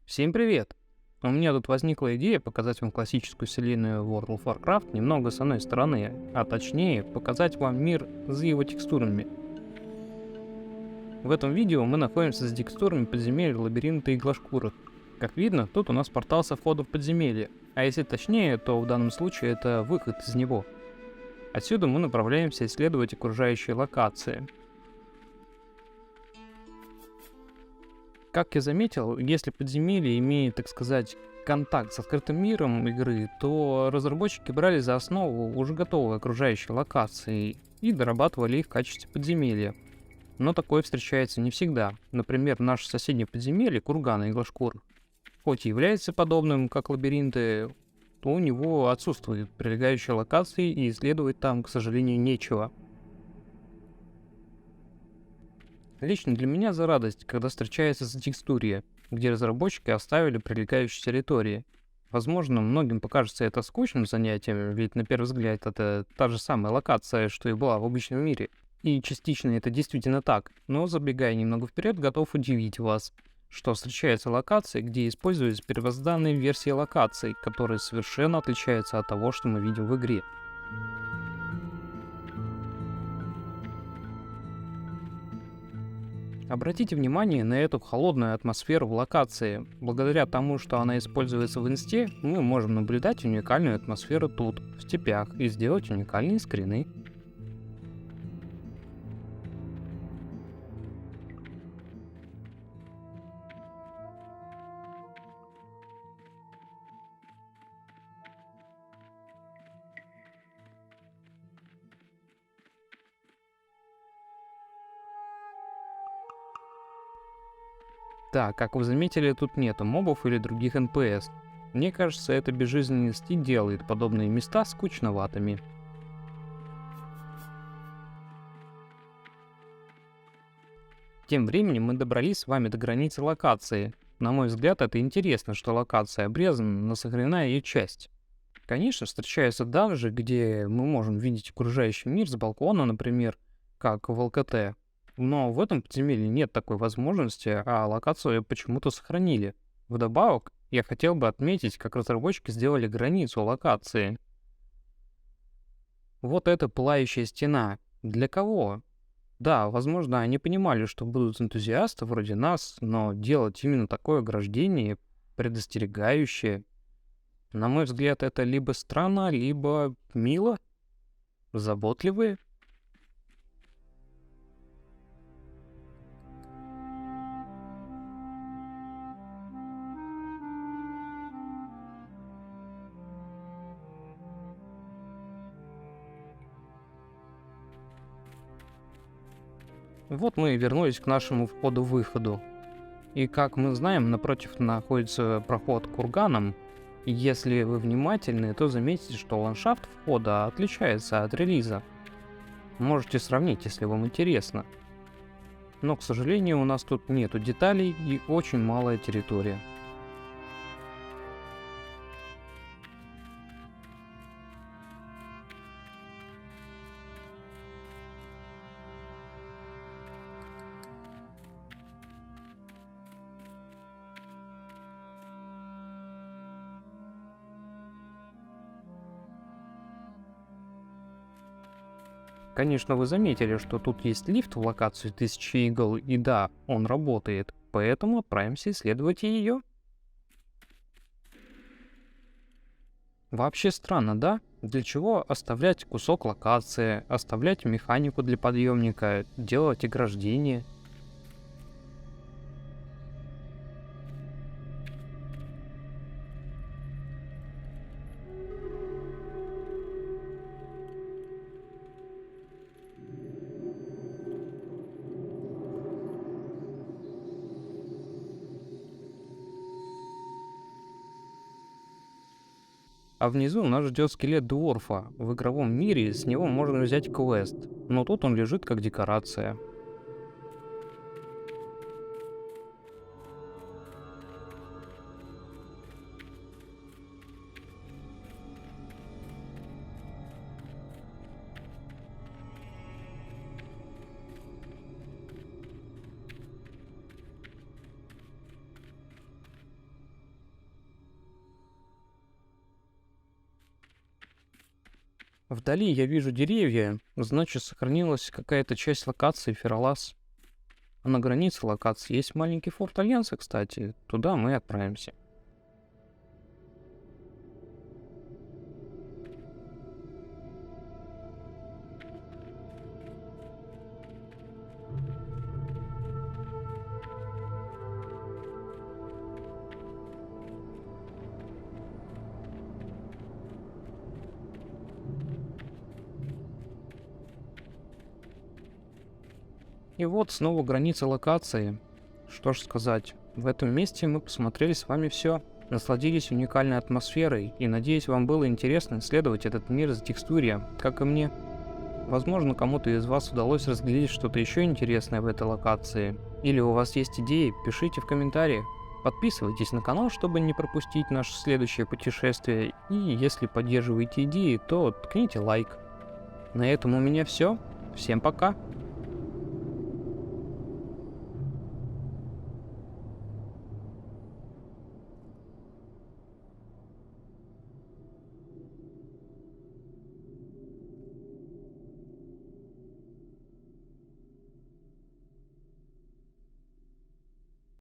Всем привет! У меня тут возникла идея показать вам классическую вселенную World of Warcraft немного с одной стороны, а точнее показать вам мир за его текстурами. В этом видео мы находимся с текстурами подземелья, лабиринта и глашкурок. Как видно, тут у нас портал со входом в подземелье, а если точнее, то в данном случае это выход из него. Отсюда мы направляемся исследовать окружающие локации. Как я заметил, если подземелье имеет, так сказать, контакт с открытым миром игры, то разработчики брали за основу уже готовые окружающие локации и дорабатывали их в качестве подземелья. Но такое встречается не всегда. Например, наше соседнее подземелье, Кургана и Глашкур, хоть и является подобным, как лабиринты, то у него отсутствуют прилегающие локации и исследовать там, к сожалению, нечего. Лично для меня за радость, когда встречается текстурия, где разработчики оставили прилегающие территории. Возможно, многим покажется это скучным занятием, ведь на первый взгляд это та же самая локация, что и была в обычном мире. И частично это действительно так, но забегая немного вперед, готов удивить вас, что встречаются локации, где используются первозданные версии локаций, которые совершенно отличаются от того, что мы видим в игре. Обратите внимание на эту холодную атмосферу в локации. Благодаря тому, что она используется в инсте, мы можем наблюдать уникальную атмосферу тут, в степях, и сделать уникальные скрины. Да, как вы заметили, тут нету мобов или других НПС. Мне кажется, эта безжизненность и делает подобные места скучноватыми. Тем временем мы добрались с вами до границы локации. На мой взгляд, это интересно, что локация обрезана, но сохранена ее часть. Конечно, встречаются данжи, где мы можем видеть окружающий мир с балкона, например, как в ЛКТ. Но в этом подземелье нет такой возможности, а локацию почему-то сохранили. Вдобавок, я хотел бы отметить, как разработчики сделали границу локации. Вот эта пылающая стена. Для кого? Да, возможно, они понимали, что будут энтузиасты вроде нас, но делать именно такое ограждение, предостерегающее, на мой взгляд, это либо странно, либо мило, заботливые. Вот мы и вернулись к нашему входу-выходу. И как мы знаем, напротив находится проход к курганам. И если вы внимательны, то заметите, что ландшафт входа отличается от релиза. Можете сравнить, если вам интересно. Но, к сожалению, у нас тут нету деталей и очень малая территория. Конечно, вы заметили, что тут есть лифт в локацию 1000 игл, и да, он работает, поэтому отправимся исследовать ее. Вообще странно, да? Для чего оставлять кусок локации, оставлять механику для подъемника, делать ограждение? А внизу нас ждет скелет Дворфа. В игровом мире с него можно взять квест, но тут он лежит как декорация. Вдали я вижу деревья, значит сохранилась какая-то часть локации Фералас. А на границе локации есть маленький форт Альянса, кстати. Туда мы и отправимся. И вот снова граница локации. Что ж сказать, в этом месте мы посмотрели с вами все, насладились уникальной атмосферой, и надеюсь, вам было интересно исследовать этот мир с текстурия, как и мне. Возможно, кому-то из вас удалось разглядеть что-то еще интересное в этой локации. Или у вас есть идеи, пишите в комментариях. Подписывайтесь на канал, чтобы не пропустить наше следующее путешествие, и если поддерживаете идеи, то ткните лайк. На этом у меня все. Всем пока!